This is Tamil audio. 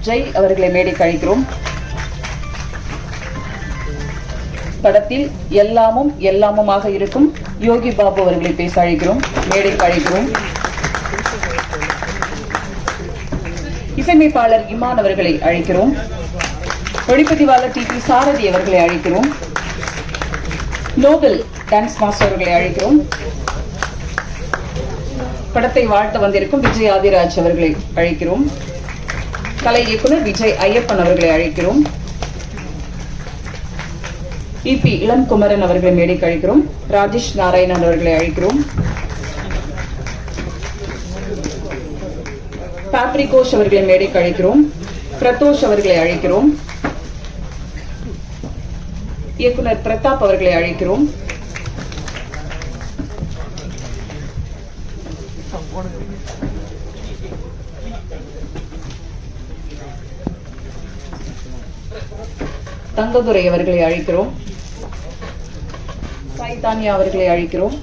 ஜெய் அவர்களை மேடைக்கு அழைக்கிறோம். படத்தில் எல்லாமும் எல்லாமுமாக இருக்கும் யோகி பாபு அவர்களை பேச அழைக்கிறோம், மேடைக்கு அழைக்கிறோம். இசையமைப்பாளர் இமான் அவர்களை அழைக்கிறோம். ஒளிப்பதிவாளர் டி சாரதி அவர்களை அழைக்கிறோம். நோபல் டான்ஸ் மாஸ்டர் அவர்களை அழைக்கிறோம். படத்தை வாழ்த்த வந்திருக்கும் விஜய் ஆதிராஜ் அவர்களை அழைக்கிறோம். கலை இயக்குனர் விஜய் ஐயப்பன் அவர்களை அழைக்கிறோம். இபி இளம்குமரன் அவர்களை மேடைக்கு அழைக்கிறோம். ராஜேஷ் நாராயணன் அவர்களை அழைக்கிறோம். பாப்ரிகோஷ் அவர்களை மேடைக்கு அழைக்கிறோம். பிரதோஷ் அவர்களை அழைக்கிறோம். இயக்குனர் பிரதாப் அவர்களை அழைக்கிறோம். தங்கதுரை அவர்களை அழைக்கிறோம். சாய்தானியா அவர்களை அழைக்கிறோம்.